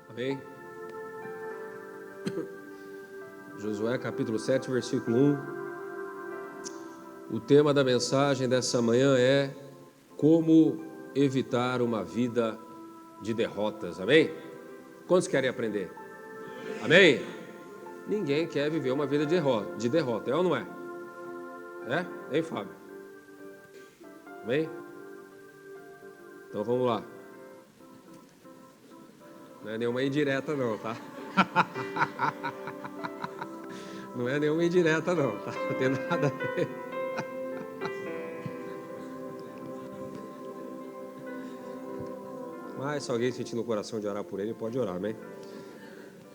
Amém? Josué capítulo 7, versículo 1. O tema da mensagem dessa manhã é como evitar uma vida de derrotas. Amém? Quantos querem aprender? Amém? Ninguém quer viver uma vida de derrota, é ou não é? É? Hein, Fábio? Amém? Então vamos lá. Não é nenhuma indireta não, tá? Não é nenhuma indireta não, tá? Não tem nada a ver. Mas se alguém sentir no coração de orar por ele, pode orar, amém?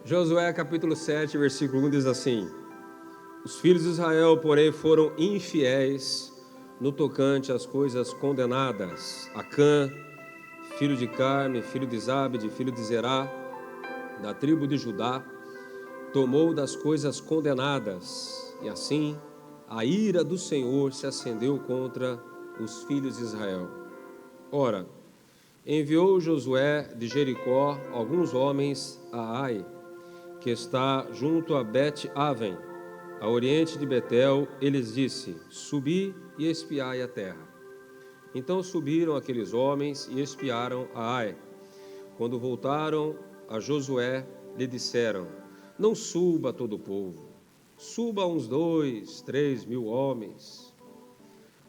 Josué capítulo 7, versículo 1 diz assim: Os filhos de Israel, porém, foram infiéis no tocante às coisas condenadas. Acã, filho de Carme, filho de Zabde, filho de Zerá, da tribo de Judá, tomou das coisas condenadas, e assim a ira do Senhor se acendeu contra os filhos de Israel. Ora, enviou Josué de Jericó alguns homens a Ai, que está junto a Bet-Aven, a oriente de Betel. Eles disse: Subi e espiai a terra. Então subiram aqueles homens e espiaram a Ai. Quando voltaram a Josué, lhe disseram: Não suba todo o povo, suba uns 2, 3 mil homens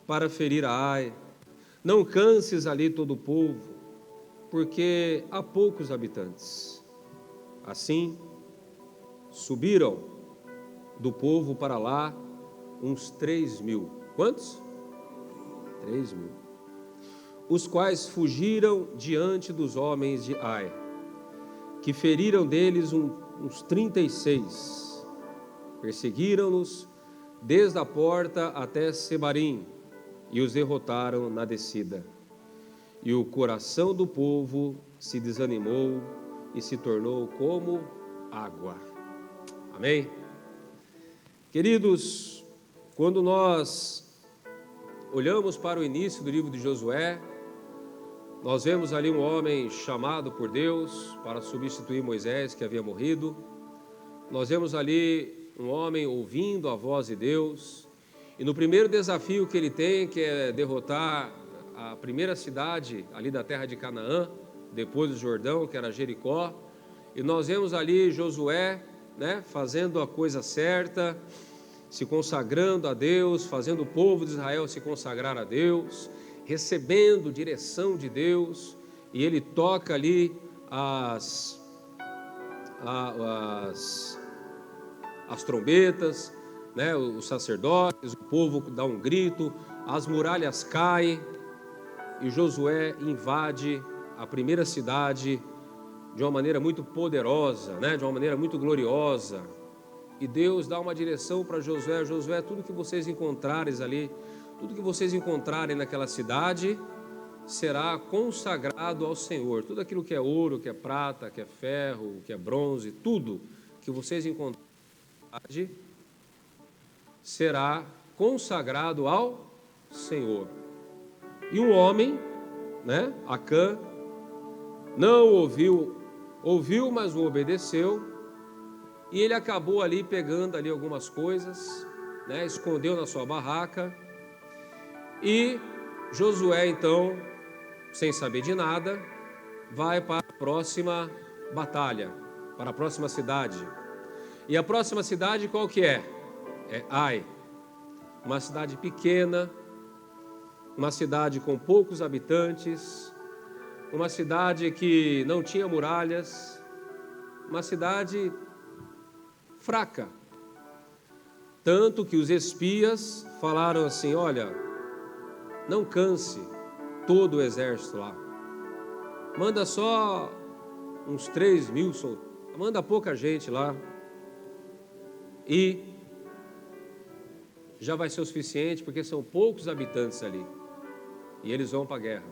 para ferir a Ai. Não canses ali todo o povo, porque há poucos habitantes. Assim, subiram do povo para lá uns 3 mil. Quantos? 3 mil. Os quais fugiram diante dos homens de Ai, que feriram deles uns 36. Perseguiram-nos desde a porta até Sebarim e os derrotaram na descida. E o coração do povo se desanimou e se tornou como água. Amém? Queridos, quando nós olhamos para o início do livro de Josué, nós vemos ali um homem chamado por Deus para substituir Moisés, que havia morrido. Nós vemos ali um homem ouvindo a voz de Deus. E no primeiro desafio que ele tem, que é derrotar a primeira cidade ali da terra de Canaã, depois do Jordão, que era Jericó. E nós vemos ali Josué, fazendo a coisa certa, se consagrando a Deus, fazendo o povo de Israel se consagrar a Deus, recebendo direção de Deus, e ele toca ali as trombetas, os sacerdotes, o povo dá um grito, as muralhas caem, e Josué invade a primeira cidade de uma maneira muito poderosa, de uma maneira muito gloriosa. E Deus dá uma direção para Josué: Josué, tudo que vocês encontrarem ali, tudo que vocês encontrarem naquela cidade será consagrado ao Senhor. Tudo aquilo que é ouro, que é prata, que é ferro, que é bronze, tudo que vocês encontrarem na cidade será consagrado ao Senhor. E um homem, Acã, não ouviu, mas o obedeceu, e ele acabou ali pegando ali algumas coisas, escondeu na sua barraca. E Josué, então, sem saber de nada, vai para a próxima batalha, para a próxima cidade. E a próxima cidade qual que é? É Ai, uma cidade pequena, uma cidade com poucos habitantes, uma cidade que não tinha muralhas, uma cidade fraca. Tanto que os espias falaram assim: olha, não canse todo o exército lá, manda só uns 3 mil soldados, manda pouca gente lá, e já vai ser o suficiente, porque são poucos habitantes ali, e eles vão para a guerra,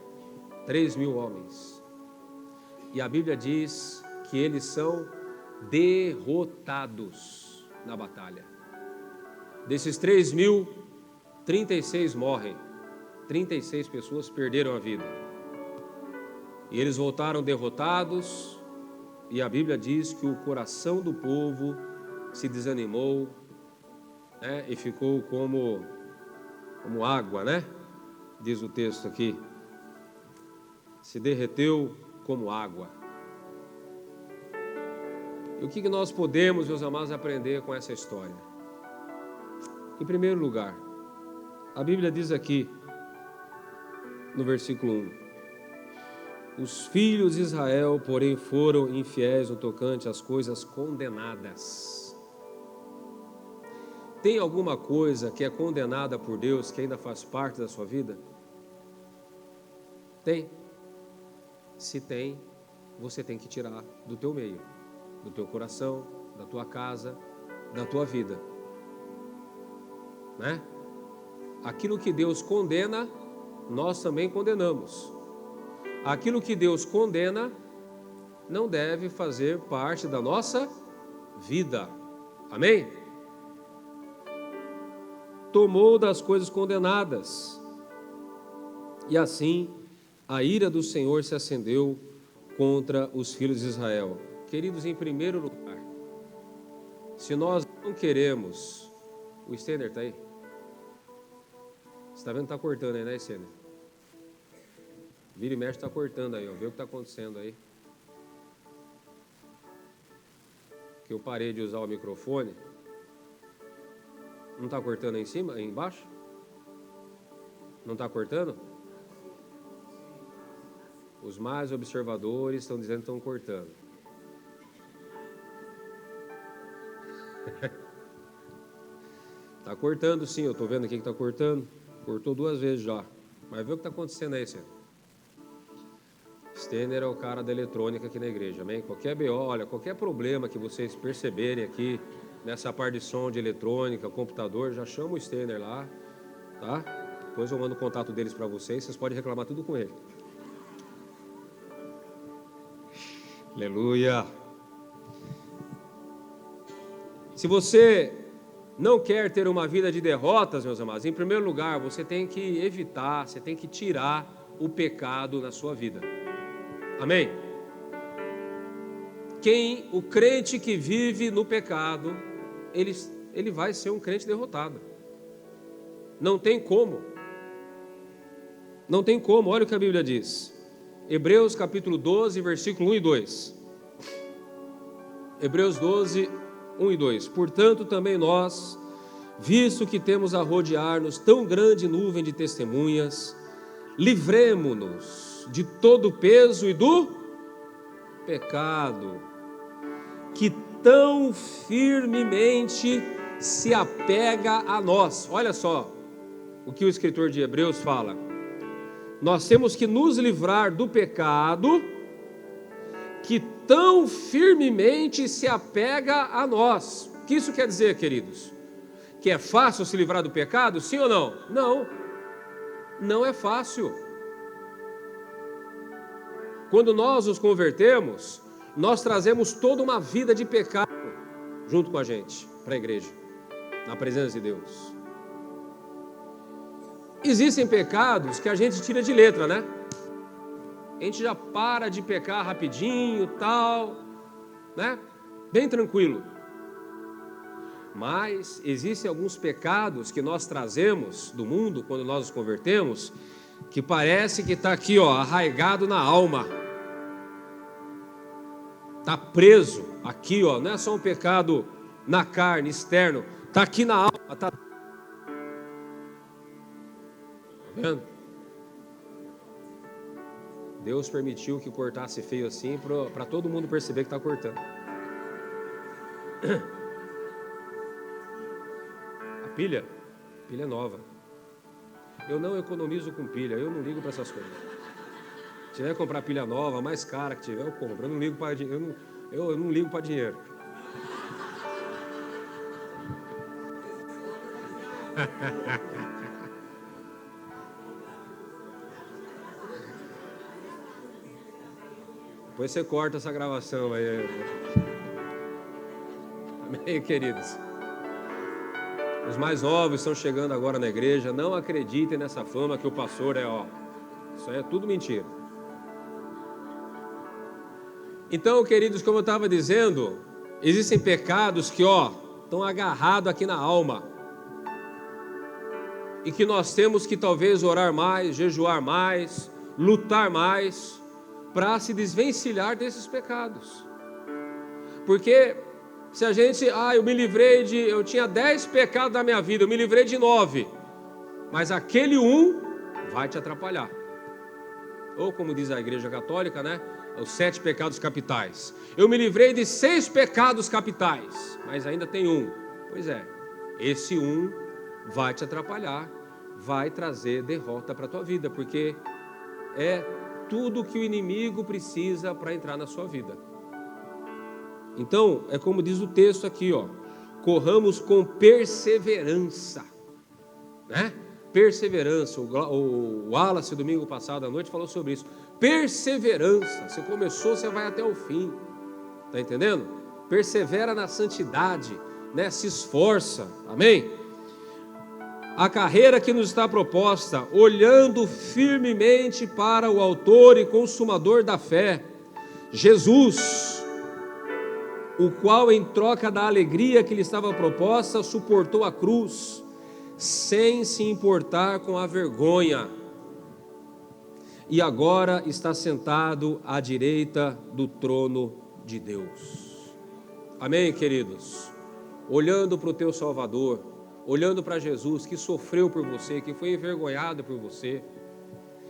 3 mil homens. E a Bíblia diz que eles são derrotados na batalha. Desses 3 mil, 36 morrem, 36 pessoas perderam a vida. E eles voltaram derrotados, E a Bíblia diz que o coração do povo se desanimou, né? E ficou como água, né? Diz o texto aqui. Se derreteu como água. E o que nós podemos, meus amados, aprender com essa história? Em primeiro lugar, a Bíblia diz aqui, no versículo 1: os filhos de Israel, porém, foram infiéis no tocante às coisas condenadas. Tem alguma coisa que é condenada por Deus que ainda faz parte da sua vida? Tem. Se tem, você tem que tirar do teu meio, do teu coração, da tua casa, da tua vida, né? Aquilo que Deus condena, nós também condenamos. Aquilo que Deus condena não deve fazer parte da nossa vida. Amém? Tomou das coisas condenadas, e assim a ira do Senhor se acendeu contra os filhos de Israel. Queridos, em primeiro lugar, se nós não queremos... O Stener está aí? Você está vendo que está cortando aí, né, Stener? Vira e mexe, está cortando aí, ó. Vê o que está acontecendo aí. Que eu parei de usar o microfone. Não está cortando aí em cima, aí embaixo? Não está cortando? Os mais observadores estão dizendo que estão cortando. Está cortando sim, eu estou vendo aqui que está cortando. Cortou 2 vezes já. Mas vê o que está acontecendo aí, Stener. Stener é o cara da eletrônica aqui na igreja, amém? Qualquer BO, olha, qualquer problema que vocês perceberem aqui, nessa parte de som de eletrônica, computador, já chama o Stener lá, tá? Depois eu mando o contato deles para vocês podem reclamar tudo com ele. Aleluia! Se você não quer ter uma vida de derrotas, meus amados, em primeiro lugar, você tem que evitar, você tem que tirar o pecado na sua vida. Amém? O crente que vive no pecado, ele vai ser um crente derrotado. Não tem como. Não tem como. Olha o que a Bíblia diz. Hebreus capítulo 12, versículo 1 e 2. Hebreus 12, 1 e 2. Portanto, também nós, visto que temos a rodear-nos tão grande nuvem de testemunhas, livremo-nos de todo o peso e do pecado, que tão firmemente se apega a nós. Olha só o que o escritor de Hebreus fala. Nós temos que nos livrar do pecado que tão firmemente se apega a nós. O que isso quer dizer, queridos? Que é fácil se livrar do pecado? Sim ou não? Não. Não é fácil. Quando nós nos convertemos, nós trazemos toda uma vida de pecado junto com a gente, para a igreja, na presença de Deus. Existem pecados que a gente tira de letra, né? A gente já para de pecar rapidinho, tal, né? Bem tranquilo. Mas existem alguns pecados que nós trazemos do mundo quando nós nos convertemos, que parece que está aqui, ó, arraigado na alma. Está preso aqui, ó. Não é só um pecado na carne, externo. Está aqui na alma. Está vendo? Deus permitiu que cortasse feio assim para todo mundo perceber que está cortando. A pilha é nova. Eu não economizo com pilha, eu não ligo para essas coisas. Se tiver que comprar pilha nova, mais cara que tiver, eu compro. Eu não ligo para dinheiro. Eu não ligo para dinheiro. Depois você corta essa gravação aí. Amém, queridos? Os mais novos estão chegando agora na igreja. Não acreditem nessa fama que o pastor é, ó. Isso aí é tudo mentira. Então, queridos, como eu estava dizendo, existem pecados que, estão agarrados aqui na alma. E que nós temos que talvez orar mais, jejuar mais, lutar mais, para se desvencilhar desses pecados. Porque se a gente, eu tinha 10 pecados na minha vida, eu me livrei de 9, mas aquele um vai te atrapalhar. Ou como diz a Igreja Católica, né? Os 7 pecados capitais. Eu me livrei de 6 pecados capitais, mas ainda tem um. Pois é, esse um vai te atrapalhar, vai trazer derrota para a tua vida, porque é tudo que o inimigo precisa para entrar na sua vida. Então, é como diz o texto aqui, corramos com perseverança, né? Perseverança, o Wallace, domingo passado à noite, falou sobre isso. Perseverança, você começou, você vai até o fim, tá entendendo? Persevera na santidade, né? Se esforça, amém? A carreira que nos está proposta, olhando firmemente para o autor e consumador da fé, Jesus, o qual em troca da alegria que lhe estava proposta, suportou a cruz, sem se importar com a vergonha, e agora está sentado à direita do trono de Deus. Amém, queridos? Olhando para o teu Salvador, olhando para Jesus, que sofreu por você, que foi envergonhado por você,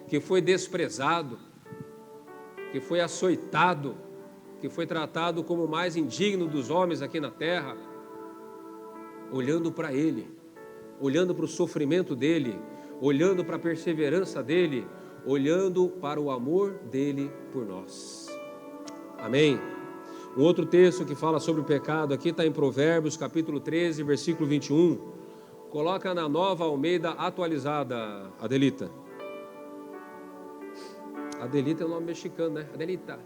que foi desprezado, que foi açoitado, que foi tratado como o mais indigno dos homens aqui na terra, olhando para Ele, olhando para o sofrimento dEle, olhando para a perseverança dEle, olhando para o amor dEle por nós. Amém? Um outro texto que fala sobre o pecado aqui está em Provérbios, capítulo 13, versículo 21. Coloca na Nova Almeida atualizada, Adelita. Adelita é o nome mexicano, né? Adelita.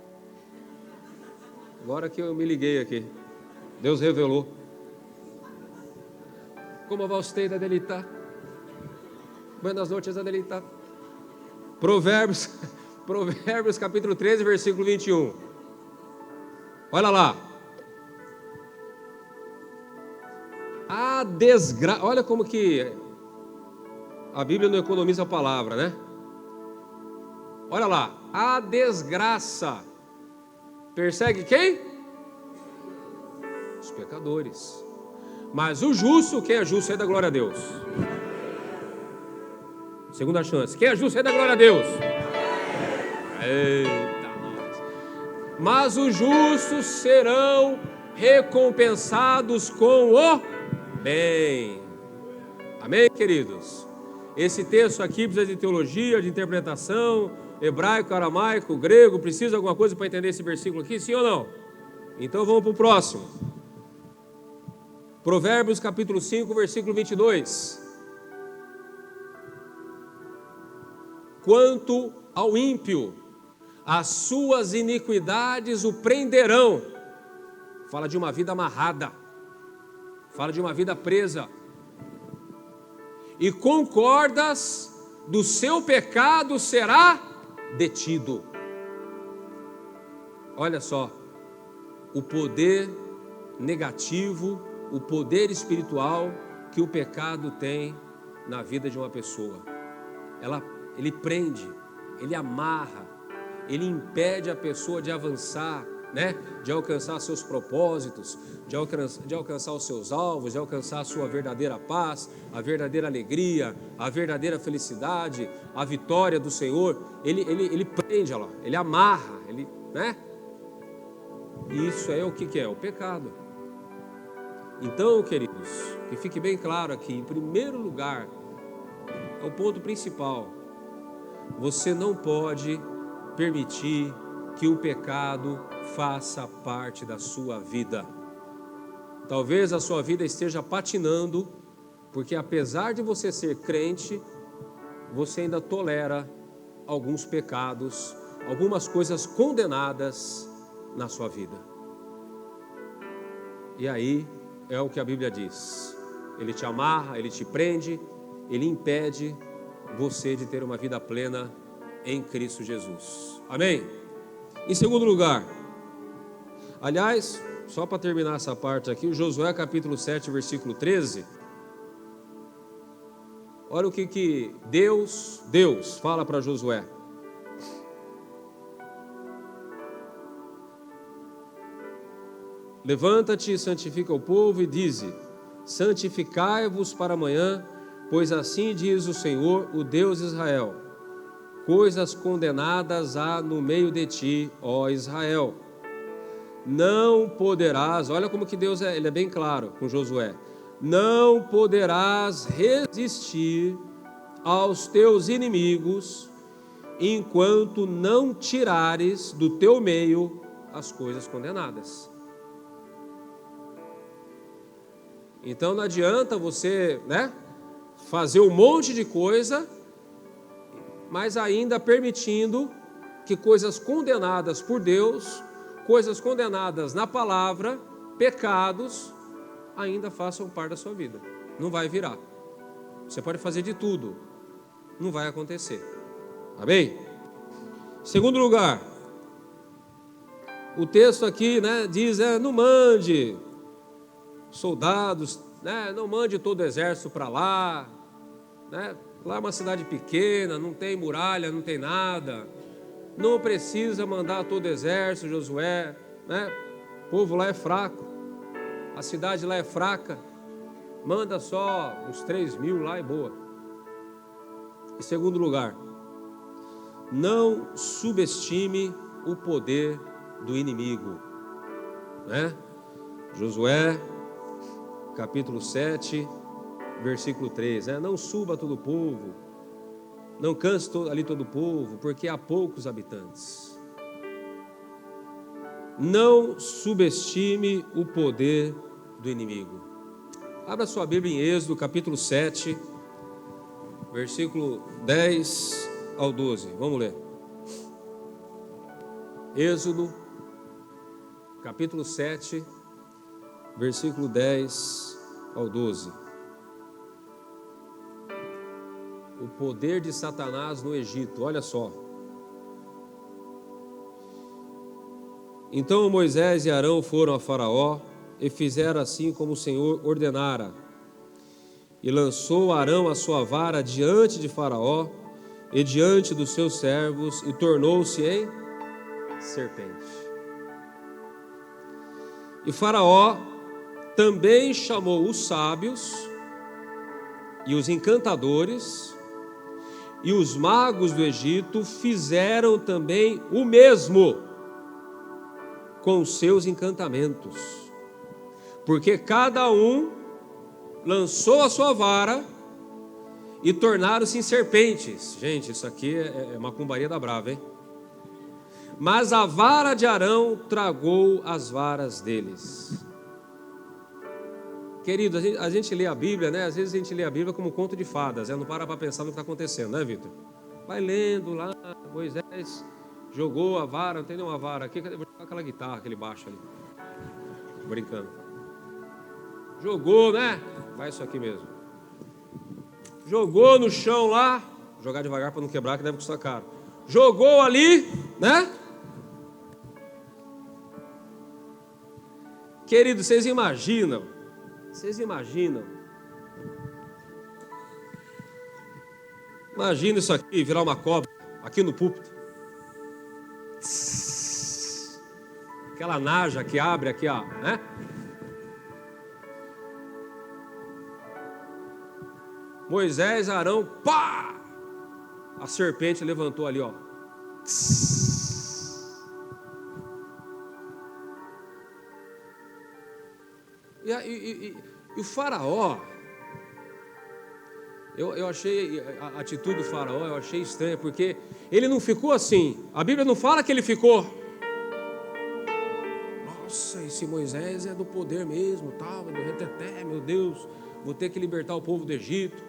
Agora que eu me liguei aqui, Deus revelou. Como vai você, Adelita? Buenas noches, Adelita. Provérbios capítulo 13, versículo 21. Olha lá. A desgraça, olha como que a Bíblia não economiza a palavra, né? Olha lá, a desgraça persegue quem? Os pecadores. Mas o justo, quem é justo é da glória a Deus. Segunda chance, quem é justo é da glória a Deus. Eita nós. Mas os justos serão recompensados com o bem. Amém, queridos? Esse texto aqui precisa de teologia, de interpretação, hebraico, aramaico, grego. Precisa de alguma coisa para entender esse versículo aqui, sim ou não? Então vamos para o próximo. Provérbios capítulo 5, versículo 22. Quanto ao ímpio, as suas iniquidades o prenderão. Fala de uma vida amarrada, fala de uma vida presa. E com cordas do seu pecado será detido. Olha só, o poder negativo, o poder espiritual que o pecado tem na vida de uma pessoa. Ele prende, ele amarra, ele impede a pessoa de avançar, né? De alcançar seus propósitos, de alcançar os seus alvos, de alcançar a sua verdadeira paz, a verdadeira alegria, a verdadeira felicidade, a vitória do Senhor. Ele prende, ele amarra, né? Isso é o que é? O pecado. Então, queridos, que fique bem claro aqui, em primeiro lugar, é o ponto principal. Você não pode permitir que o pecado faça parte da sua vida. Talvez a sua vida esteja patinando, porque apesar de você ser crente, você ainda tolera alguns pecados, algumas coisas condenadas na sua vida. E aí é o que a Bíblia diz. Ele te amarra, ele te prende, ele impede você de ter uma vida plena em Cristo Jesus. Amém? Em segundo lugar, Aliás, só para terminar essa parte aqui, o Josué capítulo 7, versículo 13. Olha o que Deus fala para Josué. Levanta-te e santifica o povo e dize: santificai-vos para amanhã, pois assim diz o Senhor, o Deus de Israel: coisas condenadas há no meio de ti, ó Israel. Não poderás, olha como que Deus ele é bem claro com Josué, não poderás resistir aos teus inimigos, enquanto não tirares do teu meio as coisas condenadas. Então não adianta você, fazer um monte de coisa, mas ainda permitindo que coisas condenadas por Deus, coisas condenadas na palavra, pecados, ainda façam parte da sua vida. Não vai virar. Você pode fazer de tudo, não vai acontecer. Amém? Segundo lugar, o texto aqui, diz, não mande soldados, não mande todo o exército para lá, lá é uma cidade pequena, não tem muralha, não tem nada, não precisa mandar todo o exército, Josué, o povo lá é fraco, a cidade lá é fraca, manda só uns 3.000 lá e boa. Em segundo lugar, não subestime o poder do inimigo, Josué capítulo 7, versículo 3, não suba todo o povo, não canse ali todo o povo, porque há poucos habitantes. Não subestime o poder do inimigo. Abra sua Bíblia em Êxodo capítulo 7, versículo 10 ao 12, vamos ler. Êxodo capítulo 7, versículo 10 ao 12. O poder de Satanás no Egito, olha só. Então Moisés e Arão foram a Faraó e fizeram assim como o Senhor ordenara. E lançou Arão a sua vara diante de Faraó e diante dos seus servos e tornou-se em serpente. E Faraó também chamou os sábios e os encantadores e os magos do Egito fizeram também o mesmo com os seus encantamentos, porque cada um lançou a sua vara e tornaram-se em serpentes. Gente, isso aqui é macumbaria da brava, hein? Mas a vara de Arão tragou as varas deles. Querido, a gente lê a Bíblia, às vezes a gente lê a Bíblia como um conto de fadas, não para pensar no que está acontecendo, Vitor? Vai lendo lá, Moisés jogou a vara, não tem nenhuma vara aqui, vou jogar aquela guitarra, aquele baixo ali, brincando. Jogou, vai isso aqui mesmo. Jogou no chão lá, jogar devagar para não quebrar, que deve custar caro. Jogou ali, Querido, vocês imaginam? Imagina isso aqui, virar uma cobra, aqui no púlpito. Aquela naja que abre aqui, ó, Moisés, Arão, pá! A serpente levantou ali, ó. E o faraó, eu achei a atitude do faraó, eu achei estranha, porque ele não ficou assim. A Bíblia não fala que ele ficou, nossa, esse Moisés é do poder mesmo, tal, meu Deus, vou ter que libertar o povo do Egito.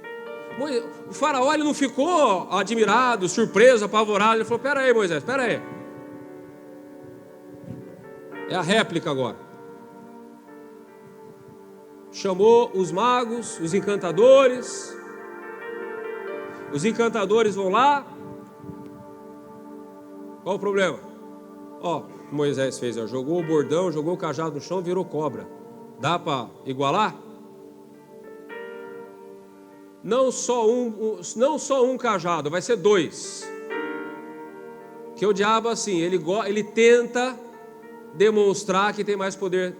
O faraó, ele não ficou admirado, surpreso, apavorado. Ele falou, pera aí, Moisés, pera aí. É a réplica agora. Chamou os magos, os encantadores. Os encantadores vão lá. Qual o problema? que Moisés fez? Jogou o bordão, jogou o cajado no chão, virou cobra. Dá para igualar? Não só um cajado, vai ser 2. Que o diabo, assim, ele tenta demonstrar que tem mais poder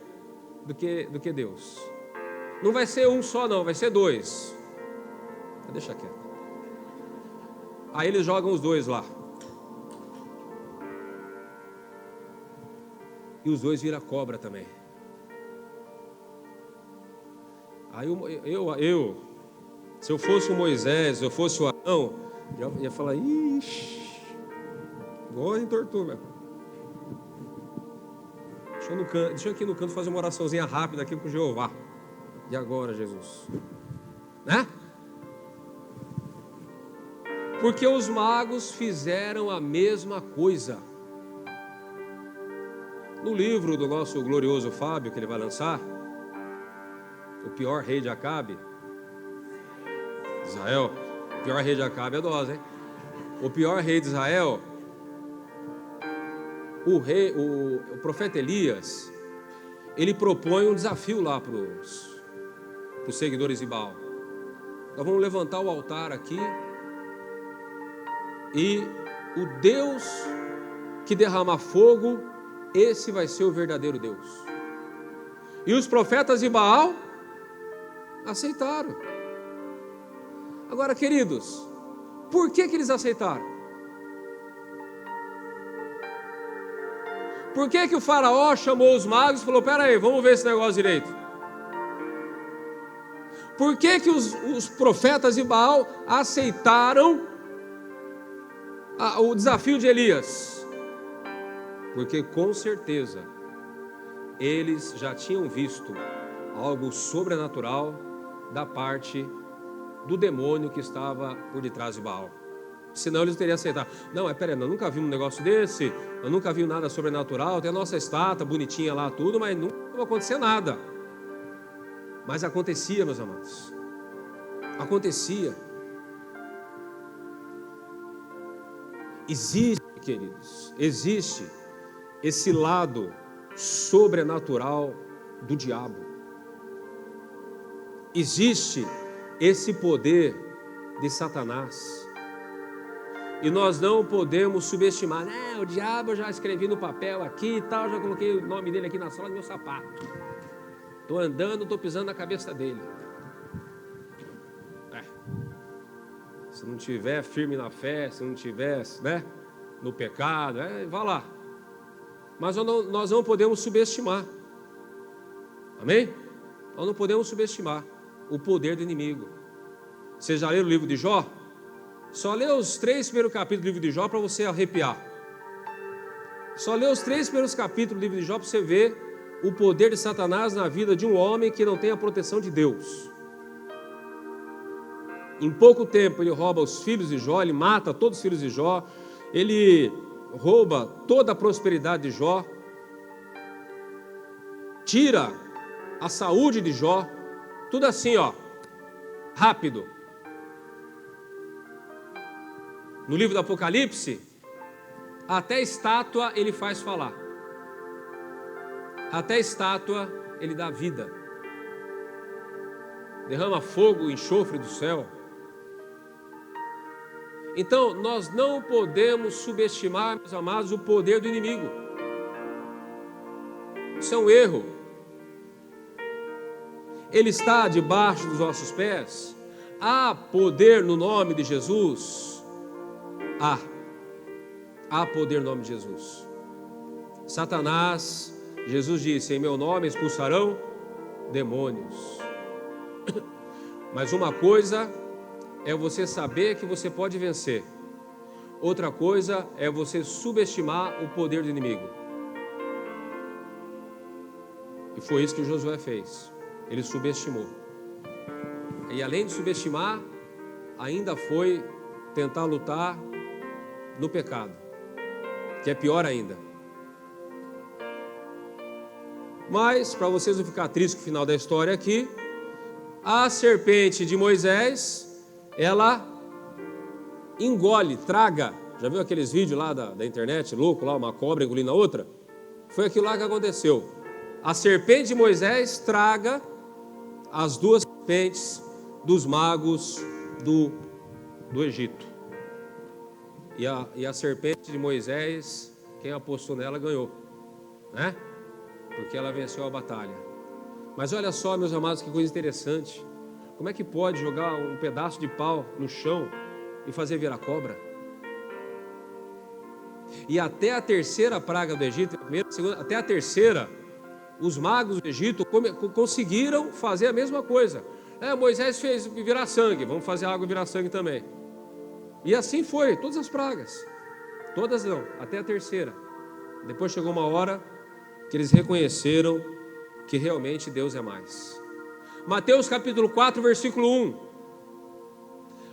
do que Deus. Não vai ser um só não, vai ser 2. Deixa quieto. Aí eles jogam os 2 lá. E os 2 viram cobra também. Aí se eu fosse o Moisés, se eu fosse o Arão, eu ia falar, ixi, igual em tortura. Deixa eu aqui no canto fazer uma oraçãozinha rápida aqui com Jeová. E agora, Jesus? Né? Porque os magos fizeram a mesma coisa. No livro do nosso glorioso Fábio, que ele vai lançar, o pior rei de Acabe, Israel, o pior rei de Acabe é dose, hein? O pior rei de Israel, o profeta Elias, ele propõe um desafio lá para os seguidores de Baal. Nós vamos levantar o altar aqui e o Deus que derrama fogo, esse vai ser o verdadeiro Deus. E os profetas de Baal aceitaram. Agora, queridos, por que eles aceitaram? Por que o faraó chamou os magos e falou, pera aí, vamos ver esse negócio direito? Por que os profetas de Baal aceitaram o desafio de Elias? Porque com certeza eles já tinham visto algo sobrenatural da parte do demônio que estava por detrás de Baal. Senão eles teriam aceitado. Não, peraí, nós nunca vimos um negócio desse, eu nunca vi nada sobrenatural, tem a nossa estátua bonitinha lá, tudo, mas nunca vai acontecer nada. Mas acontecia, meus amados. Acontecia. Existe, queridos, existe esse lado sobrenatural do diabo. Existe esse poder de Satanás. E nós não podemos subestimar. O diabo eu já escrevi no papel aqui e tal, já coloquei o nome dele aqui na sola do meu sapato. Estou andando, estou pisando na cabeça dele. Se não estiver firme na fé, se não estiver, no pecado, vá lá. Mas nós não podemos subestimar. Amém? Nós não podemos subestimar o poder do inimigo. Vocês já leram o livro de Jó? Só lê os 3 primeiros capítulos do livro de Jó para você arrepiar. Só lê os 3 primeiros capítulos do livro de Jó para você ver o poder de Satanás na vida de um homem que não tem a proteção de Deus. Em pouco tempo ele rouba os filhos de Jó, ele mata todos os filhos de Jó, ele rouba toda a prosperidade de Jó, tira a saúde de Jó, tudo assim, rápido. No livro do Apocalipse, até estátua ele faz falar. Até estátua ele dá vida. Derrama fogo, enxofre do céu. Então, nós não podemos subestimar, meus amados, o poder do inimigo. Isso é um erro. Ele está debaixo dos nossos pés. Há poder no nome de Jesus. Há poder no nome de Jesus. Satanás, Jesus disse, em meu nome expulsarão demônios. Mas uma coisa é você saber que você pode vencer. Outra coisa é você subestimar o poder do inimigo. E foi isso que Josué fez. Ele subestimou. E além de subestimar, ainda foi tentar lutar no pecado, que é pior ainda. Mas, para vocês não ficarem tristes com o final da história aqui, a serpente de Moisés, ela engole, traga. Já viu aqueles vídeos lá da internet, louco lá, uma cobra engolindo a outra? Foi aquilo lá que aconteceu. A serpente de Moisés traga as duas serpentes dos magos do Egito. E a serpente de Moisés, quem apostou nela ganhou, né? Porque ela venceu a batalha. Mas olha só, meus amados, que coisa interessante. Como é que pode jogar um pedaço de pau no chão e fazer virar cobra? E até a terceira praga do Egito, a primeira, a segunda, até a terceira, os magos do Egito conseguiram fazer a mesma coisa. Moisés fez virar sangue, vamos fazer a água virar sangue também. E assim foi, todas as pragas. Todas não, até a terceira. Depois chegou uma hora que eles reconheceram que realmente Deus é mais. Mateus capítulo 4, versículo 1.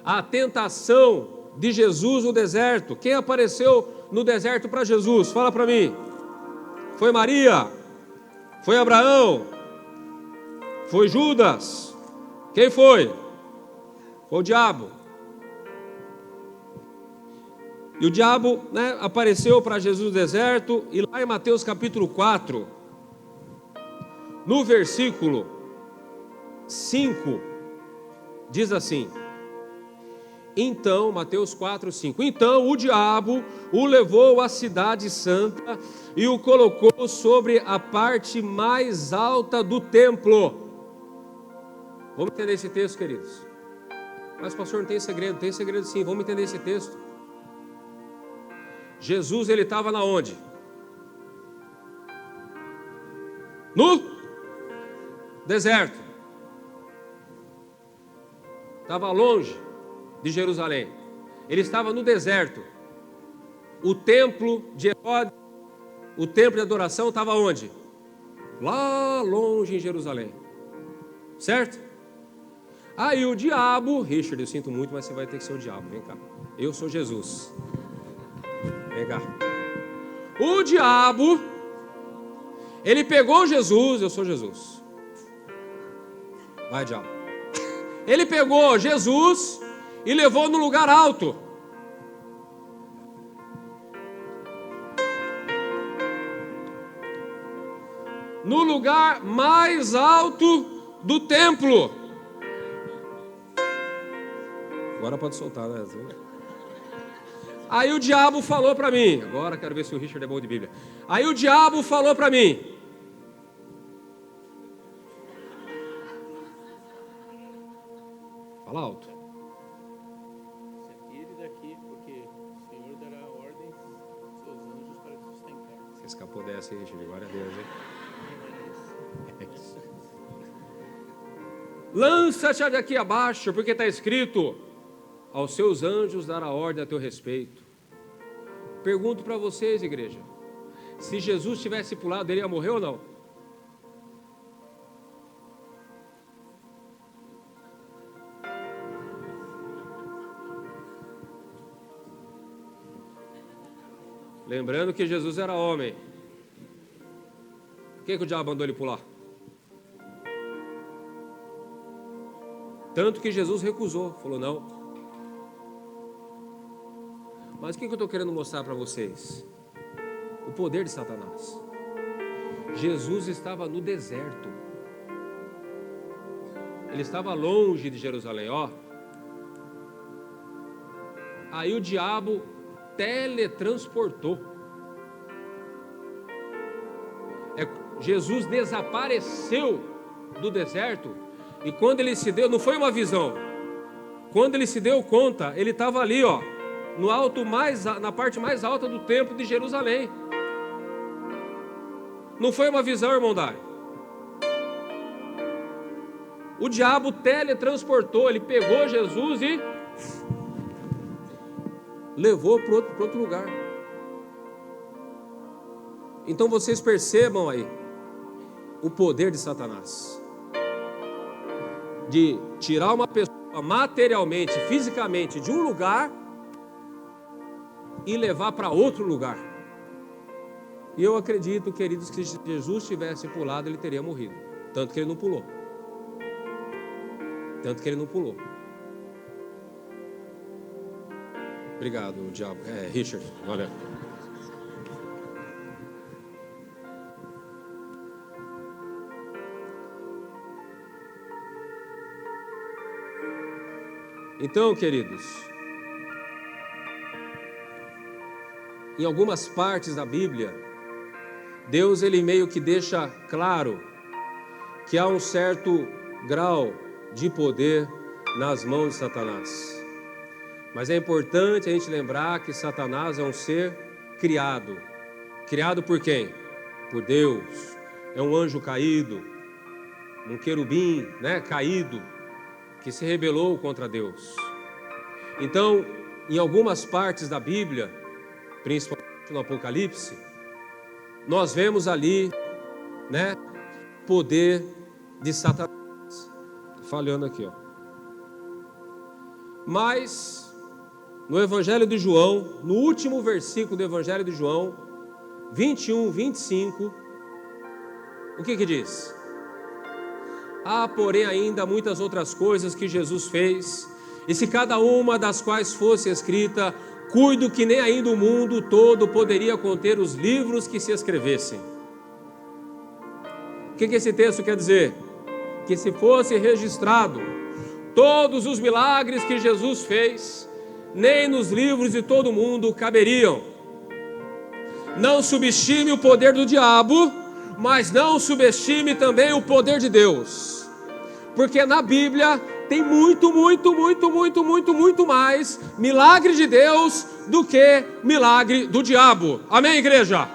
A tentação de Jesus no deserto. Quem apareceu no deserto para Jesus? Fala para mim. Foi Maria? Foi Abraão? Foi Judas? Quem foi? Foi o diabo. E o diabo, né, apareceu para Jesus no deserto. E lá em Mateus capítulo 4, no versículo 5, diz assim: então, Mateus 4, 5. Então o diabo o levou à cidade santa e o colocou sobre a parte mais alta do templo. Vamos entender esse texto, queridos? Mas pastor, não tem segredo? Tem segredo sim, vamos entender esse texto. Jesus, ele estava na onde? No deserto. Estava longe de Jerusalém. Ele estava no deserto. O templo de Herodes, o templo de adoração estava onde? Lá longe em Jerusalém. Certo? Aí o diabo, Richard, eu sinto muito, mas você vai ter que ser o diabo. Vem cá. Eu sou Jesus. Vem cá. O diabo, ele pegou Jesus, eu sou Jesus. Vai, diabo. Ele pegou Jesus e levou no lugar alto. No lugar mais alto do templo. Agora pode soltar, né? Aí o diabo falou para mim. Agora quero ver se o Richard é bom de Bíblia. Aí o diabo falou para mim. Fala alto. Se atire daqui, porque o Senhor dará ordem aos seus anjos para te sustentar. Você escapou dessa, hein, Richard? Glória a Deus, hein? Lança-te daqui abaixo, porque está escrito: aos seus anjos dará ordem a teu respeito. Pergunto para vocês, igreja, se Jesus tivesse pulado, ele ia morrer ou não? Lembrando que Jesus era homem. Por que o diabo mandou ele pular? Tanto que Jesus recusou, falou não. Mas o que eu estou querendo mostrar para vocês? O poder de Satanás. Jesus estava no deserto. Ele estava longe de Jerusalém, ó. Aí o diabo teletransportou. Jesus desapareceu do deserto. E quando ele se deu, não foi uma visão. Quando ele se deu conta, ele estava ali, ó, no alto na parte mais alta do templo de Jerusalém. Não foi uma visão, irmão Dário. O diabo teletransportou, ele pegou Jesus e levou para outro lugar. Então vocês percebam aí o poder de Satanás. De tirar uma pessoa materialmente, fisicamente, de um lugar e levar para outro lugar. E eu acredito, queridos, que se Jesus tivesse pulado, ele teria morrido. Tanto que ele não pulou. Tanto que ele não pulou. Obrigado, diabo. Richard, valeu. Então, queridos, em algumas partes da Bíblia, Deus ele meio que deixa claro que há um certo grau de poder nas mãos de Satanás. Mas é importante a gente lembrar que Satanás é um ser criado. Criado por quem? Por Deus. É um anjo caído, um querubim, caído, que se rebelou contra Deus. Então, em algumas partes da Bíblia, principalmente no Apocalipse, nós vemos ali, poder de Satanás. Estou falhando aqui, Mas, no Evangelho de João, no último versículo do Evangelho de João, 21, 25, o que diz? Há, porém, ainda muitas outras coisas que Jesus fez, e se cada uma das quais fosse escrita, cuido que nem ainda o mundo todo poderia conter os livros que se escrevessem. O que esse texto quer dizer? Que se fosse registrado todos os milagres que Jesus fez, nem nos livros de todo mundo caberiam. Não subestime o poder do diabo, mas não subestime também o poder de Deus. Porque na Bíblia tem muito mais milagre de Deus do que milagre do diabo. Amém, igreja?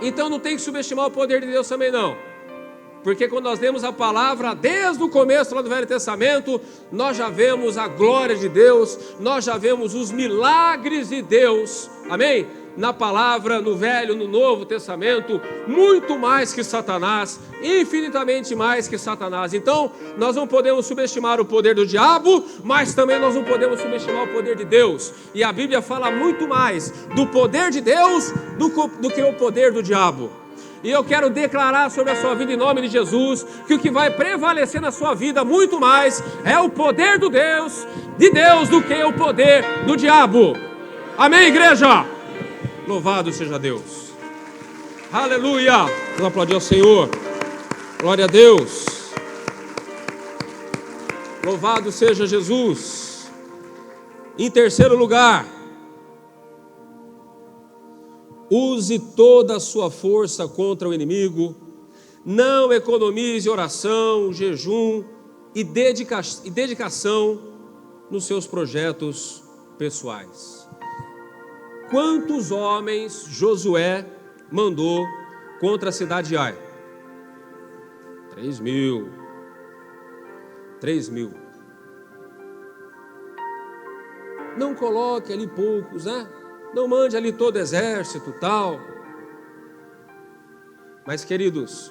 Então não tem que subestimar o poder de Deus também não. Porque quando nós lemos a palavra, desde o começo lá do Velho Testamento, nós já vemos a glória de Deus, nós já vemos os milagres de Deus, amém? Na palavra, no Velho, no Novo Testamento, muito mais que Satanás, infinitamente mais que Satanás. Então, nós não podemos subestimar o poder do diabo, mas também nós não podemos subestimar o poder de Deus. E a Bíblia fala muito mais do poder de Deus do que o poder do diabo. E eu quero declarar sobre a sua vida em nome de Jesus, que o que vai prevalecer na sua vida muito mais é o poder de Deus do que o poder do diabo. Amém, igreja? Louvado seja Deus. Aleluia. Vamos aplaudir ao Senhor. Glória a Deus. Louvado seja Jesus. Em terceiro lugar, use toda a sua força contra o inimigo, não economize oração, jejum e dedicação nos seus projetos pessoais. Quantos homens Josué mandou contra a cidade de Ai? 3.000. 3.000. Não coloque ali poucos, Não mande ali todo o exército, tal. Mas, queridos,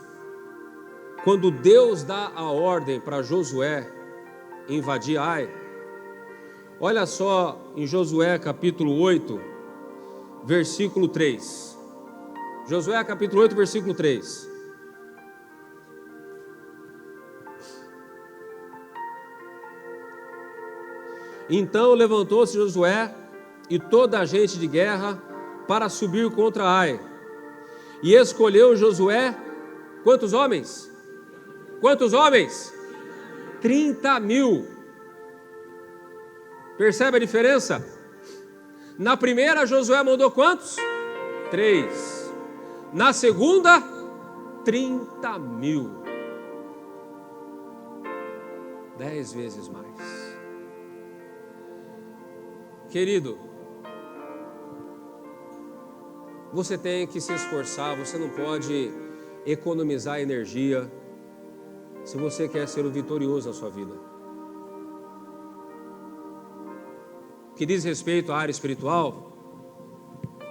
quando Deus dá a ordem para Josué invadir Ai, olha só em Josué capítulo 8, versículo 3. Josué capítulo 8, versículo 3. Então levantou-se Josué e toda a gente de guerra para subir contra Ai. E escolheu Josué, quantos homens? Quantos homens? 30.000. Percebe a diferença? Na primeira Josué mandou quantos? 3. Na segunda, 30.000. 10 vezes mais. Querido, você tem que se esforçar, você não pode economizar energia se você quer ser o vitorioso na sua vida. Que diz respeito à área espiritual,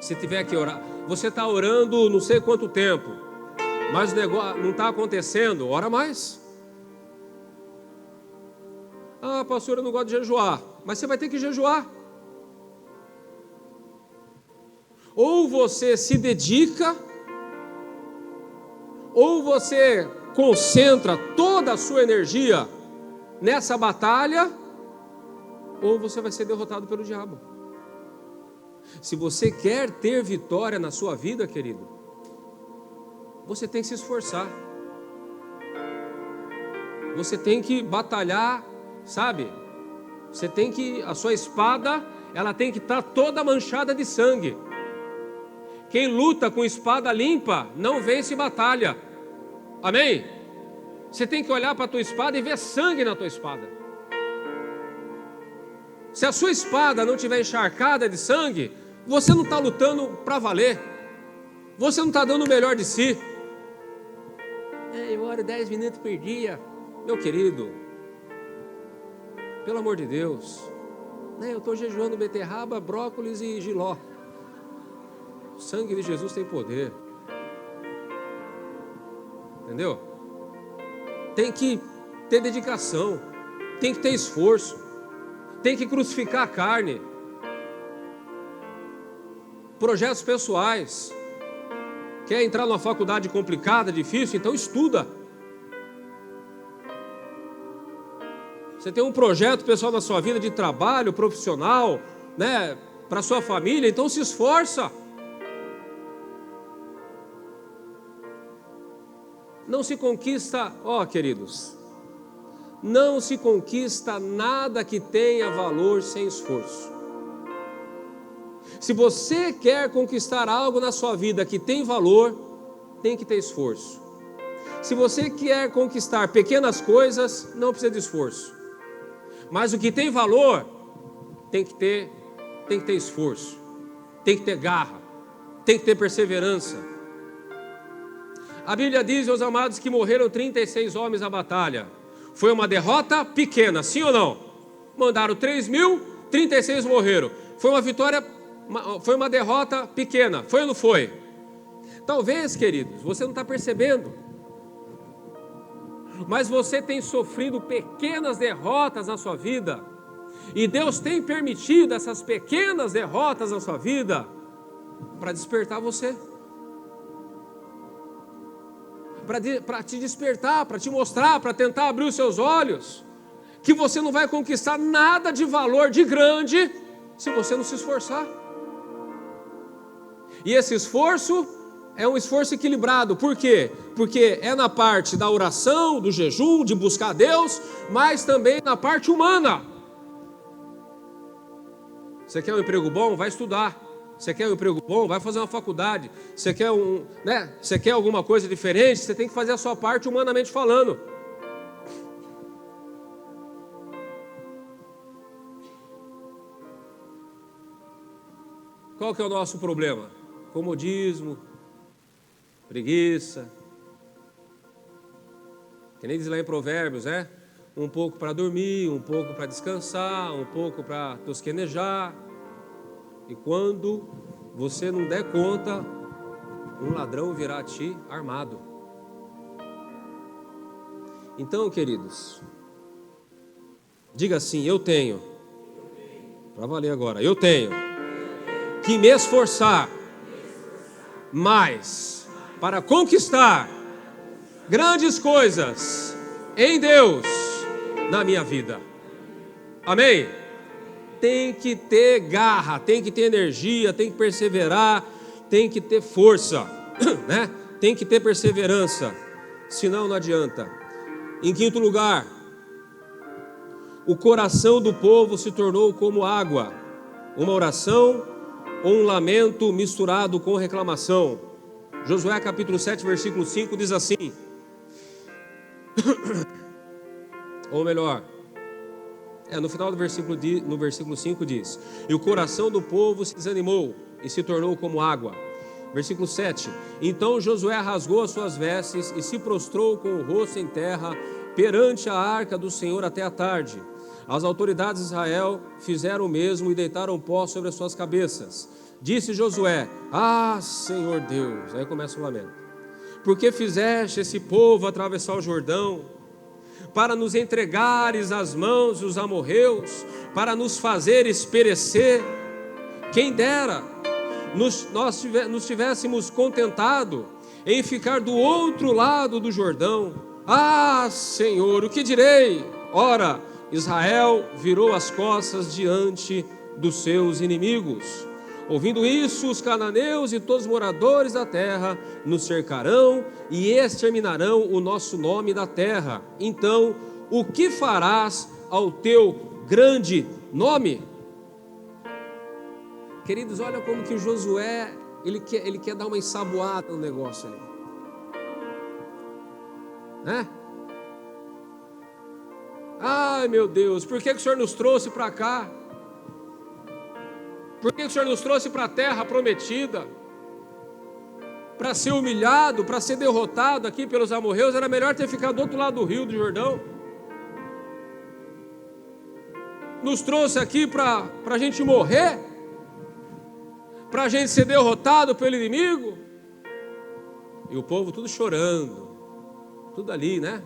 se tiver que orar, você está orando não sei quanto tempo, mas o negócio não está acontecendo, ora mais. Ah, pastor, eu não gosto de jejuar, mas você vai ter que jejuar. Ou você se dedica, ou você concentra toda a sua energia nessa batalha, ou você vai ser derrotado pelo diabo. Se você quer ter vitória na sua vida, querido, você tem que se esforçar. Você tem que batalhar, sabe? A sua espada, ela tem que estar toda manchada de sangue. Quem luta com espada limpa não vence batalha. Amém? Você tem que olhar para a tua espada e ver sangue na tua espada. Se a sua espada não estiver encharcada de sangue, você não está lutando para valer. Você não está dando o melhor de si. Eu oro 10 minutos por dia. Meu querido, pelo amor de Deus, eu estou jejuando beterraba, brócolis e jiló. O sangue de Jesus tem poder. Entendeu? Tem que ter dedicação, tem que ter esforço, tem que crucificar a carne. Projetos pessoais. Quer entrar numa faculdade complicada, difícil? Então estuda. Você tem um projeto pessoal na sua vida de trabalho, profissional, para sua família, então se esforça. Não se conquista, queridos, não se conquista nada que tenha valor sem esforço. Se você quer conquistar algo na sua vida que tem valor, tem que ter esforço. Se você quer conquistar pequenas coisas, não precisa de esforço. Mas o que tem valor, tem que ter esforço, tem que ter garra, tem que ter perseverança. A Bíblia diz, meus amados, que morreram 36 homens na batalha. Foi uma derrota pequena, sim ou não? Mandaram 3.000, 36 morreram. Foi uma vitória, foi uma derrota pequena, foi ou não foi? Talvez, queridos, você não está percebendo, mas você tem sofrido pequenas derrotas na sua vida, e Deus tem permitido essas pequenas derrotas na sua vida para despertar você, para te despertar, para te mostrar, para tentar abrir os seus olhos, que você não vai conquistar nada de valor, de grande, se você não se esforçar. E esse esforço é um esforço equilibrado. Por quê? Porque é na parte da oração, do jejum, de buscar Deus, mas também na parte humana. Você quer um emprego bom? Vai estudar. Você quer um emprego bom? Vai fazer uma faculdade. Você quer você quer alguma coisa diferente? Você tem que fazer a sua parte humanamente falando. Qual que é o nosso problema? Comodismo, preguiça. Que nem diz lá em Provérbios, um pouco para dormir, um pouco para descansar, um pouco para tosquenejar. E quando você não der conta, um ladrão virá a ti armado. Então, queridos, diga assim: eu tenho, para valer agora, eu tenho que me esforçar mais para conquistar grandes coisas em Deus na minha vida. Amém? Tem que ter garra, tem que ter energia, tem que perseverar, tem que ter força, Tem que ter perseverança, senão não adianta. Em quinto lugar, o coração do povo se tornou como água, uma oração ou um lamento misturado com reclamação. Josué capítulo 7, versículo 5 diz assim, ou melhor, no final do versículo, no versículo 5 diz: e o coração do povo se desanimou e se tornou como água. Versículo 7: então Josué rasgou as suas vestes e se prostrou com o rosto em terra perante a arca do Senhor até a tarde. As autoridades de Israel fizeram o mesmo e deitaram pó sobre as suas cabeças. Disse Josué: Senhor Deus, aí começa o lamento, por que fizeste esse povo atravessar o Jordão, para nos entregares às mãos dos amorreus, para nos fazeres perecer? Quem dera nós tivéssemos contentado em ficar do outro lado do Jordão. Senhor, o que direi? Ora, Israel virou as costas diante dos seus inimigos. Ouvindo isso, os cananeus e todos os moradores da terra nos cercarão e exterminarão o nosso nome da terra. Então, o que farás ao teu grande nome. Queridos, olha como que Josué, ele quer dar uma ensaboada no negócio ali. Né? Ai, meu Deus, por que o Senhor nos trouxe para cá? Por que o Senhor nos trouxe para a terra prometida? Para ser humilhado, para ser derrotado aqui pelos amorreus? Era melhor ter ficado do outro lado do rio do Jordão. Nos trouxe aqui para a gente morrer? Para a gente ser derrotado pelo inimigo? E o povo tudo chorando, tudo ali, né?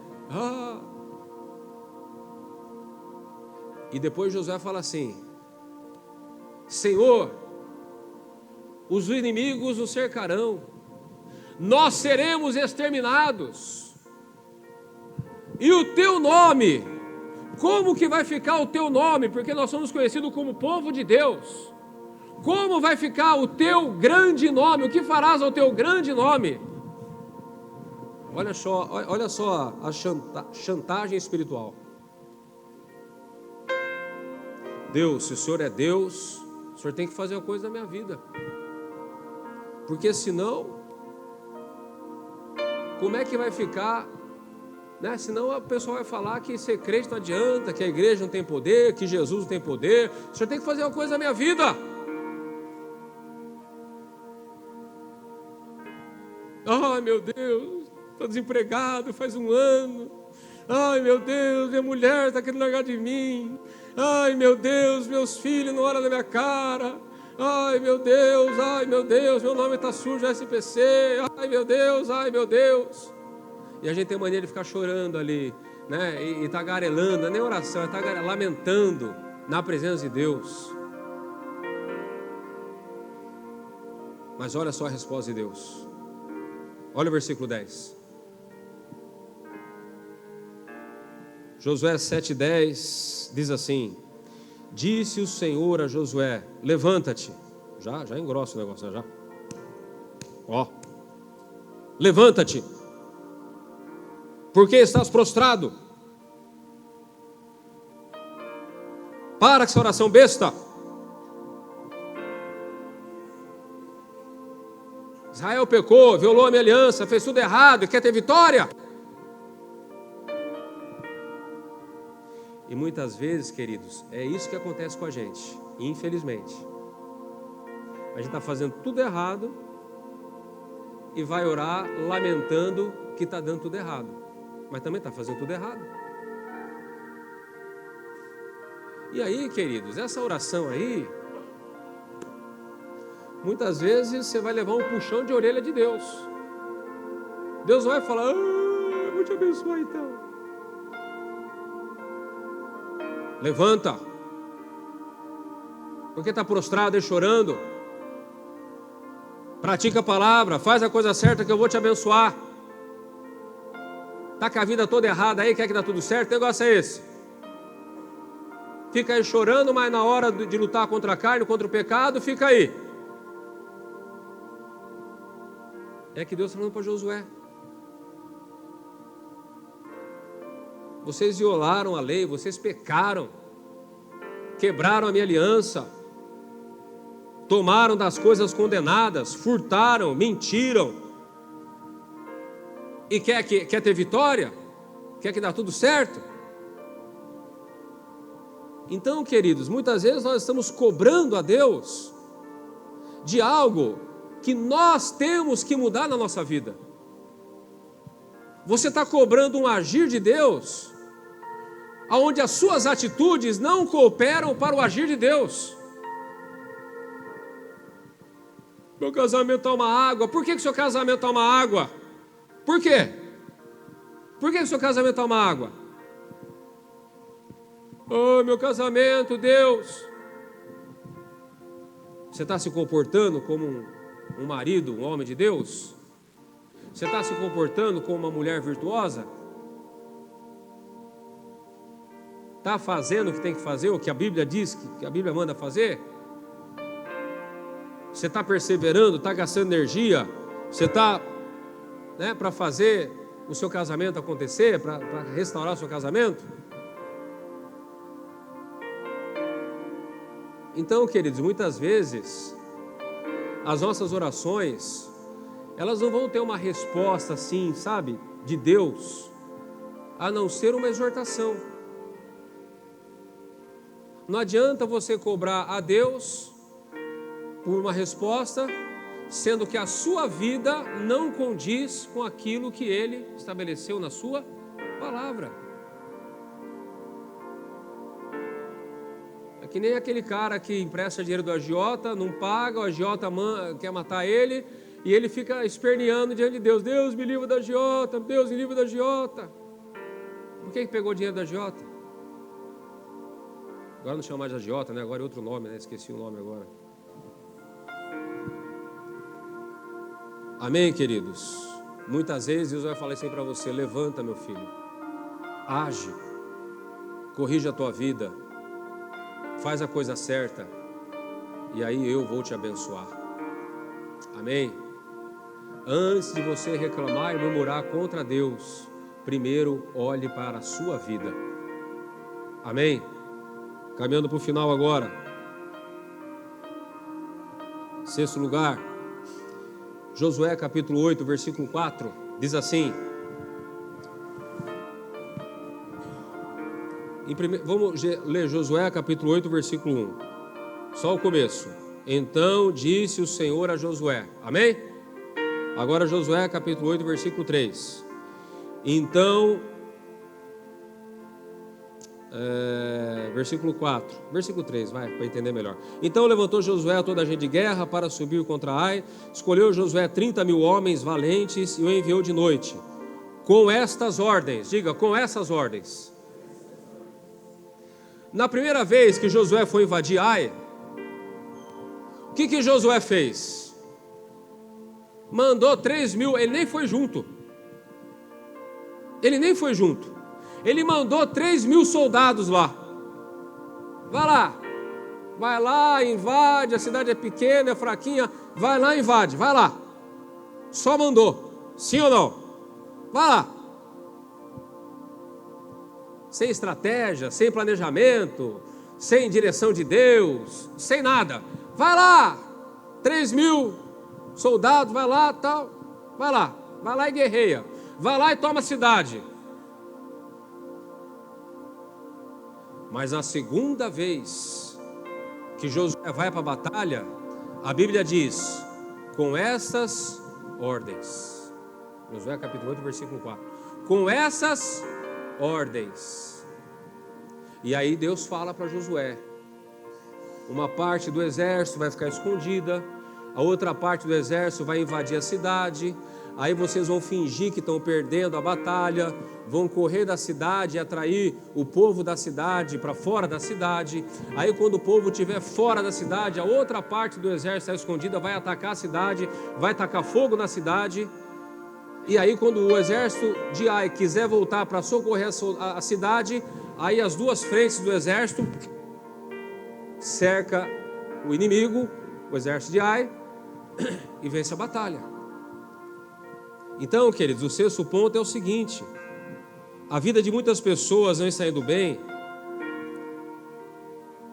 E depois Josué fala assim: Senhor, os inimigos nos cercarão, nós seremos exterminados, e o teu nome, como que vai ficar o teu nome? Porque nós somos conhecidos como povo de Deus. Como vai ficar o teu grande nome? O que farás ao teu grande nome? Olha só a chantagem espiritual. Deus, se o Senhor é Deus, o Senhor tem que fazer uma coisa na minha vida. Porque senão, como é que vai ficar, né? Senão a pessoa vai falar que ser crente não adianta, que a igreja não tem poder, que Jesus não tem poder. O Senhor tem que fazer uma coisa na minha vida. Ai, meu Deus, estou desempregado faz 1 ano. Ai, meu Deus, minha mulher está querendo largar de mim. Ai, meu Deus, meus filhos não olham na minha cara. Ai, meu Deus, meu nome está sujo no SPC. Ai, meu Deus, ai, meu Deus. E a gente tem mania de ficar chorando ali, né? E tagarelando, não é nem oração, é lamentando na presença de Deus. Mas olha só a resposta de Deus. Olha o versículo 10. Josué 7,10 diz assim: disse o Senhor a Josué: levanta-te. Já engrossa o negócio, já. Levanta-te, porque estás prostrado. Para com essa oração besta. Israel pecou, violou a minha aliança, fez tudo errado e quer ter vitória. E muitas vezes, queridos, é isso que acontece com a gente, infelizmente. A gente está fazendo tudo errado e vai orar lamentando que está dando tudo errado, mas também está fazendo tudo errado. E aí, queridos, essa oração aí, muitas vezes você vai levar um puxão de orelha de Deus. Deus vai falar: eu vou te abençoar então. Levanta, porque está prostrado e chorando. Pratica a palavra, faz a coisa certa que eu vou te abençoar. Está com a vida toda errada aí, quer que dá tudo certo? Que negócio é esse? Fica aí chorando, mas na hora de lutar contra a carne, contra o pecado, fica aí. É que Deus está falando para Josué: vocês violaram a lei, vocês pecaram, quebraram a minha aliança, tomaram das coisas condenadas, furtaram, mentiram, e quer ter vitória? Quer que dá tudo certo? Então, queridos, muitas vezes nós estamos cobrando a Deus de algo que nós temos que mudar na nossa vida. Você está cobrando um agir de Deus, onde as suas atitudes não cooperam para o agir de Deus. Meu casamento é uma água. Por que o seu casamento é uma água? Por quê? Por que o seu casamento é uma água? Oh, meu casamento, Deus. Você está se comportando como um marido, um homem de Deus? Você está se comportando como uma mulher virtuosa? Está fazendo o que tem que fazer, o que a Bíblia diz, que a Bíblia manda fazer? Você está perseverando, está gastando energia? Você está, né, para fazer o seu casamento acontecer, para restaurar o seu casamento? Então, queridos, muitas vezes as nossas orações, elas não vão ter uma resposta assim, sabe, de Deus, a não ser uma exortação. Não adianta você cobrar a Deus por uma resposta, sendo que a sua vida não condiz com aquilo que Ele estabeleceu na sua palavra. É que nem aquele cara que empresta dinheiro do agiota, não paga, o agiota quer matar ele, e ele fica esperneando diante de Deus: Deus me livra da agiota, Deus me livra da agiota. Por que pegou o dinheiro da agiota? Agora não chama mais de agiota, né? Agora é outro nome, né? Esqueci o nome agora. Amém, queridos? Muitas vezes Deus vai falar assim para você: levanta, meu filho, age, corrige a tua vida, faz a coisa certa, e aí eu vou te abençoar. Amém? Antes de você reclamar e murmurar contra Deus, primeiro olhe para a sua vida. Amém? Caminhando para o final agora. Sexto lugar, Josué capítulo 8, versículo 4, diz assim. Vamos ler Josué capítulo 8, versículo 1. Só o começo. Então disse o Senhor a Josué. Amém? Agora Josué capítulo 8, versículo 3. Então, versículo 4, versículo 3, vai, para entender melhor. Então levantou Josué toda a gente de guerra para subir contra Ai. Escolheu Josué 30.000 homens valentes e o enviou de noite, com estas ordens. Diga, com essas ordens. Na primeira vez que Josué foi invadir Ai, o que Josué fez? Mandou 3.000, ele nem foi junto. Ele mandou 3.000 soldados lá. Vai lá, invade, a cidade é pequena, é fraquinha, vai lá, invade, vai lá. Só mandou, sim ou não? Vai lá. Sem estratégia, sem planejamento, sem direção de Deus, sem nada. Vai lá, 3.000 soldados, vai lá, tal, vai lá e guerreia, vai lá e toma a cidade. Mas a segunda vez que Josué vai para a batalha, a Bíblia diz, com essas ordens. Josué capítulo 8, versículo 4. Com essas ordens. E aí Deus fala para Josué: uma parte do exército vai ficar escondida, a outra parte do exército vai invadir a cidade. Aí vocês vão fingir que estão perdendo a batalha, vão correr da cidade e atrair o povo da cidade para fora da cidade. Aí quando o povo estiver fora da cidade, a outra parte do exército escondida vai atacar a cidade, vai tacar fogo na cidade. E aí quando o exército de Ai quiser voltar para socorrer a cidade, aí as duas frentes do exército cerca o inimigo, o exército de Ai, e vence a batalha. Então, queridos, o sexto ponto é o seguinte: a vida de muitas pessoas não está indo bem,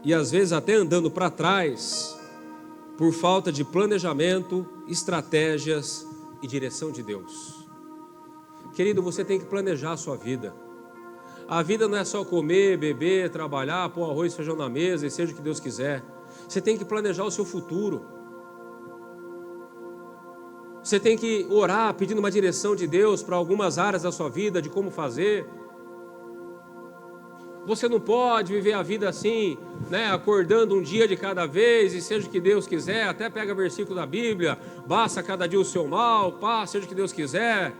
e às vezes até andando para trás, por falta de planejamento, estratégias e direção de Deus. Querido, você tem que planejar a sua vida. A vida não é só comer, beber, trabalhar, pôr arroz e feijão na mesa e seja o que Deus quiser. Você tem que planejar o seu futuro. Você tem que orar pedindo uma direção de Deus para algumas áreas da sua vida, de como fazer. Você não pode viver a vida assim, né, acordando um dia de cada vez e seja o que Deus quiser. Até pega versículo da Bíblia: basta cada dia o seu mal, seja o que Deus quiser.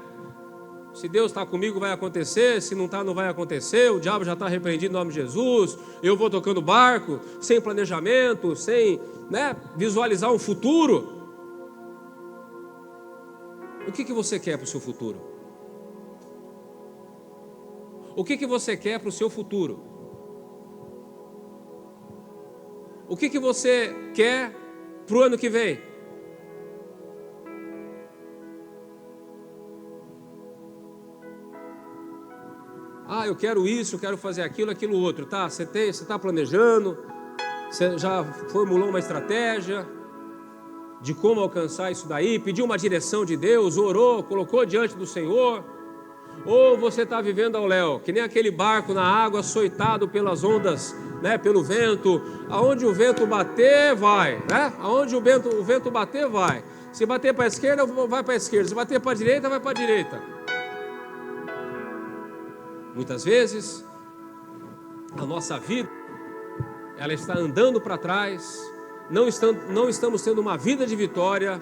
Se Deus está comigo vai acontecer, se não está não vai acontecer, o diabo já está repreendido em nome de Jesus. Eu vou tocando barco, sem planejamento, sem, visualizar um futuro. O que você quer para o seu futuro? O que você quer para o seu futuro? O que você quer para o ano que vem? Eu quero isso, eu quero fazer aquilo, aquilo outro, tá? Você está planejando, Você já formulou uma estratégia de como alcançar isso daí? Pediu uma direção de Deus, orou, colocou diante do Senhor? Ou você está vivendo ao léu, que nem aquele barco na água, açoitado pelas ondas, né, pelo vento? Aonde o vento bater, vai, né? Aonde o vento bater, vai. Se bater para a esquerda, vai para a esquerda. Se bater para a direita, vai para a direita. Muitas vezes, a nossa vida, ela está andando para trás, não estamos tendo uma vida de vitória,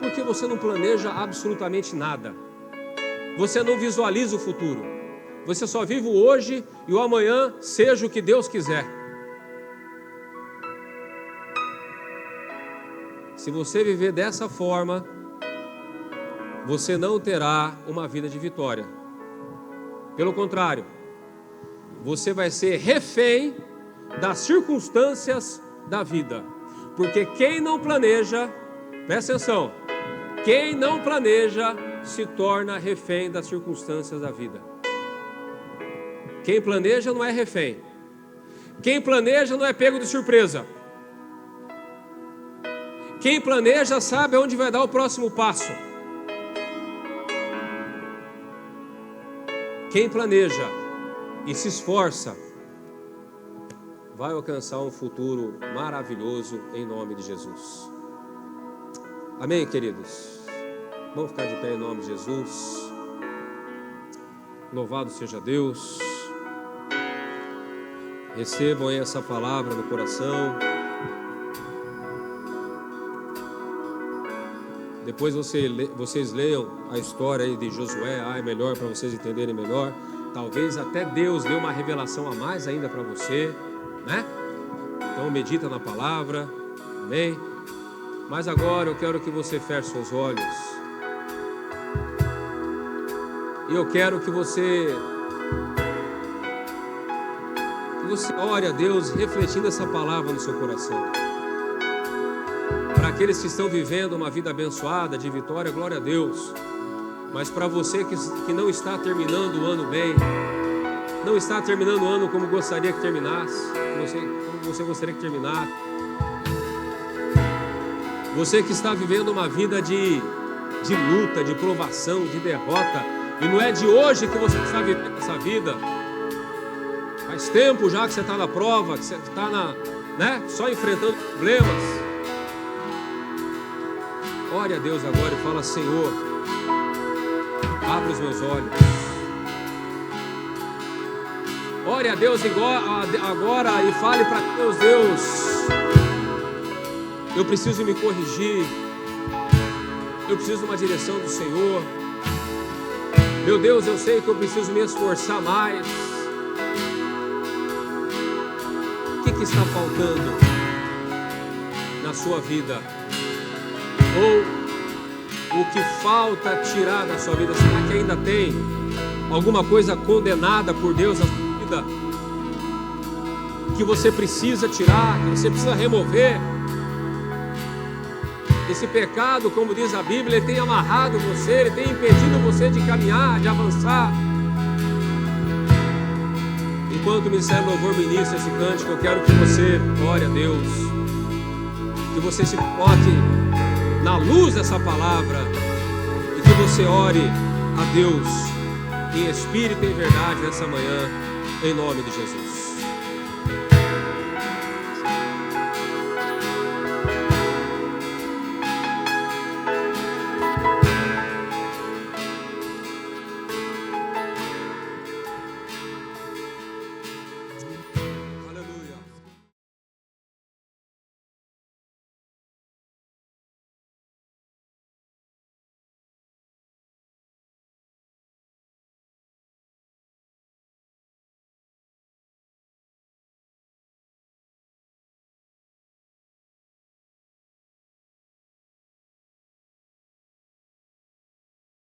porque você não planeja absolutamente nada. Você não visualiza o futuro. Você só vive o hoje e o amanhã, seja o que Deus quiser. Se você viver dessa forma, você não terá uma vida de vitória. Pelo contrário, você vai ser refém das circunstâncias da vida. Porque quem não planeja, presta atenção, quem não planeja se torna refém das circunstâncias da vida. Quem planeja não é refém. Quem planeja não é pego de surpresa. Quem planeja sabe aonde vai dar o próximo passo. Quem planeja e se esforça vai alcançar um futuro maravilhoso em nome de Jesus. Amém, queridos? Vamos ficar de pé em nome de Jesus. Louvado seja Deus. Recebam aí essa palavra no coração. Depois vocês leiam a história aí de Josué, é melhor para vocês entenderem melhor. Talvez até Deus dê uma revelação a mais ainda para você, né? Então medita na palavra, amém? Mas agora eu quero que você feche seus olhos. E eu quero que você ore a Deus refletindo essa palavra no seu coração. Para aqueles que estão vivendo uma vida abençoada, de vitória, glória a Deus. Mas para você que não está terminando o ano bem, não está terminando o ano como gostaria que terminasse, como você gostaria que terminasse. Você que está vivendo uma vida de luta, de provação, de derrota, e não é de hoje que você está vivendo essa vida. Faz tempo já que você está na prova, que você está só enfrentando problemas. Ore a Deus agora e fala: Senhor, abre os meus olhos. Ore a Deus agora e fale para Deus: Deus, eu preciso me corrigir. Eu preciso de uma direção do Senhor. Meu Deus, eu sei que eu preciso me esforçar mais. O que está faltando na sua vida? Ou o que falta tirar da sua vida? Será que ainda tem alguma coisa condenada por Deus na sua vida? Que você precisa tirar, que você precisa remover? Esse pecado, como diz a Bíblia, ele tem amarrado você, ele tem impedido você de caminhar, de avançar. Enquanto o Ministério Louvor ministra esse cântico, eu quero que você ore a Deus, que você se coloque na luz dessa palavra e que você ore a Deus em espírito e em verdade nessa manhã, em nome de Jesus.